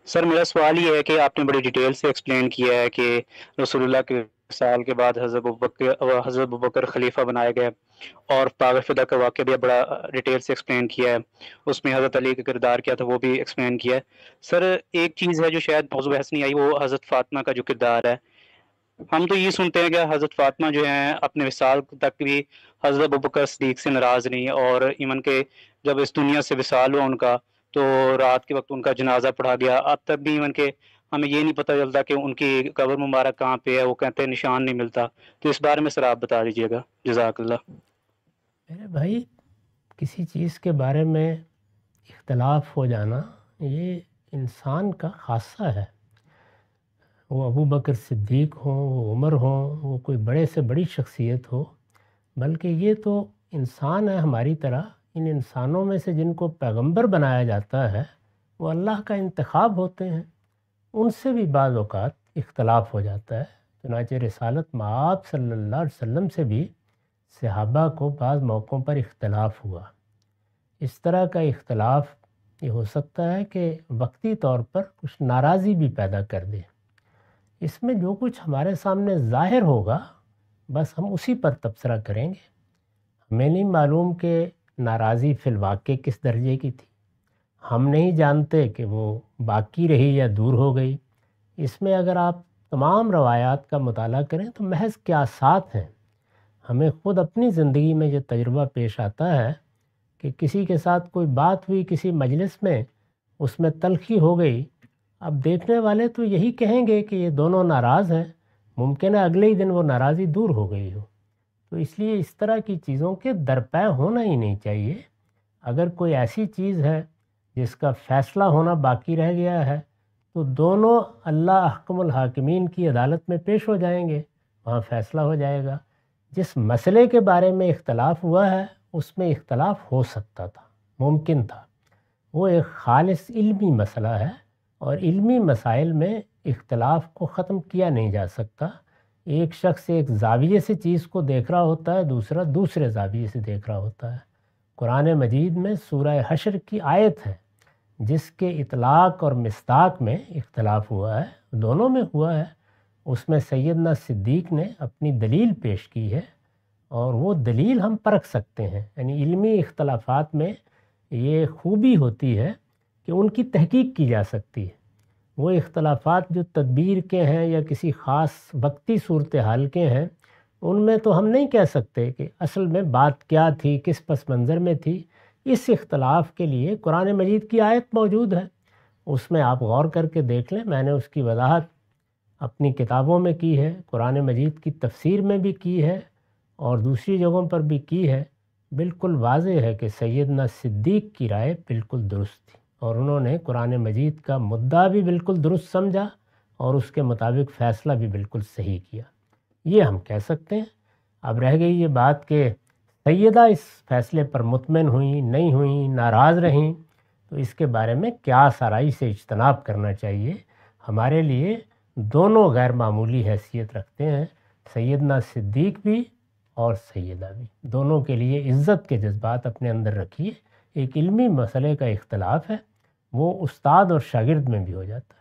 سر میرا سوال یہ ہے کہ آپ نے بڑی ڈیٹیل سے ایکسپلین کیا ہے کہ رسول اللہ کے وصال کے بعد حضرت ابوبکر خلیفہ بنائے گئے، اور پاغ فدا کا واقعہ بھی بڑا ڈیٹیل سے ایکسپلین کیا ہے، اس میں حضرت علی کا کردار کیا تھا وہ بھی ایکسپلین کیا ہے۔ سر ایک چیز ہے جو شاید موضوع بحث نہیں آئی، وہ حضرت فاطمہ کا جو کردار ہے۔ ہم تو یہ سنتے ہیں کہ حضرت فاطمہ جو ہیں اپنے وصال تک بھی حضرت ابوبکر صدیق سے ناراض نہیں، اور ایون کہ جب اس دنیا سے وصال ہوا ان کا تو رات کے وقت ان کا جنازہ پڑھا گیا، اب تک بھی ایون کہ ہمیں یہ نہیں پتہ چلتا کہ ان کی قبر مبارک کہاں پہ ہے، وہ کہتے ہیں نشان نہیں ملتا۔ تو اس بارے میں سر آپ بتا دیجیے گا، جزاک اللہ۔ میرے بھائی، کسی چیز کے بارے میں اختلاف ہو جانا یہ انسان کا خاصہ ہے، وہ ابو بکر صدیق ہوں، وہ عمر ہوں، وہ کوئی بڑے سے بڑی شخصیت ہو، بلکہ یہ تو انسان ہے ہماری طرح۔ ان انسانوں میں سے جن کو پیغمبر بنایا جاتا ہے وہ اللہ کا انتخاب ہوتے ہیں، ان سے بھی بعض اوقات اختلاف ہو جاتا ہے۔ چنانچہ رسالت مآب صلی اللہ علیہ وسلم سے بھی صحابہ کو بعض موقعوں پر اختلاف ہوا۔ اس طرح کا اختلاف یہ ہو سکتا ہے کہ وقتی طور پر کچھ ناراضی بھی پیدا کر دے۔ اس میں جو کچھ ہمارے سامنے ظاہر ہوگا بس ہم اسی پر تبصرہ کریں گے۔ ہمیں نہیں معلوم کہ ناراضی فی الواقع کس درجے کی تھی، ہم نہیں جانتے کہ وہ باقی رہی یا دور ہو گئی۔ اس میں اگر آپ تمام روایات کا مطالعہ کریں تو محض قیاسات ہیں۔ ہمیں خود اپنی زندگی میں یہ تجربہ پیش آتا ہے کہ کسی کے ساتھ کوئی بات ہوئی کسی مجلس میں، اس میں تلخی ہو گئی، اب دیکھنے والے تو یہی کہیں گے کہ یہ دونوں ناراض ہیں، ممکن ہے اگلے ہی دن وہ ناراضی دور ہو گئی ہو۔ تو اس لیے اس طرح کی چیزوں کے درپے ہونا ہی نہیں چاہیے۔ اگر کوئی ایسی چیز ہے جس کا فیصلہ ہونا باقی رہ گیا ہے تو دونوں اللہ احکم الحاکمین کی عدالت میں پیش ہو جائیں گے، وہاں فیصلہ ہو جائے گا۔ جس مسئلے کے بارے میں اختلاف ہوا ہے اس میں اختلاف ہو سکتا تھا، ممکن تھا، وہ ایک خالص علمی مسئلہ ہے، اور علمی مسائل میں اختلاف کو ختم کیا نہیں جا سکتا۔ ایک شخص ایک زاویے سے چیز کو دیکھ رہا ہوتا ہے، دوسرا دوسرے زاویے سے دیکھ رہا ہوتا ہے۔ قرآن مجید میں سورہ حشر کی آیت ہے جس کے اطلاق اور مصداق میں اختلاف ہوا ہے، دونوں میں ہوا ہے۔ اس میں سیدنا صدیق نے اپنی دلیل پیش کی ہے، اور وہ دلیل ہم پرکھ سکتے ہیں۔ یعنی علمی اختلافات میں یہ خوبی ہوتی ہے کہ ان کی تحقیق کی جا سکتی ہے۔ وہ اختلافات جو تدبیر کے ہیں یا کسی خاص وقتی صورتحال کے ہیں، ان میں تو ہم نہیں کہہ سکتے کہ اصل میں بات کیا تھی، کس پس منظر میں تھی۔ اس اختلاف کے لیے قرآن مجید کی آیت موجود ہے، اس میں آپ غور کر کے دیکھ لیں۔ میں نے اس کی وضاحت اپنی کتابوں میں کی ہے، قرآن مجید کی تفسیر میں بھی کی ہے، اور دوسری جگہوں پر بھی کی ہے۔ بالکل واضح ہے کہ سیدنا صدیق کی رائے بالکل درست تھی، اور انہوں نے قرآن مجید کا مدعا بھی بالکل درست سمجھا اور اس کے مطابق فیصلہ بھی بالکل صحیح کیا، یہ ہم کہہ سکتے ہیں۔ اب رہ گئی یہ بات کہ سیدہ اس فیصلے پر مطمئن ہوئیں، نہیں ہوئیں، ناراض رہیں، تو اس کے بارے میں قیاس آرائی سے اجتناب کرنا چاہیے۔ ہمارے لیے دونوں غیر معمولی حیثیت رکھتے ہیں، سیدنا صدیق بھی اور سیدہ بھی۔ دونوں کے لیے عزت کے جذبات اپنے اندر رکھیے۔ ایک علمی مسئلے کا اختلاف ہے، وہ استاد اور شاگرد میں بھی ہو جاتا ہے۔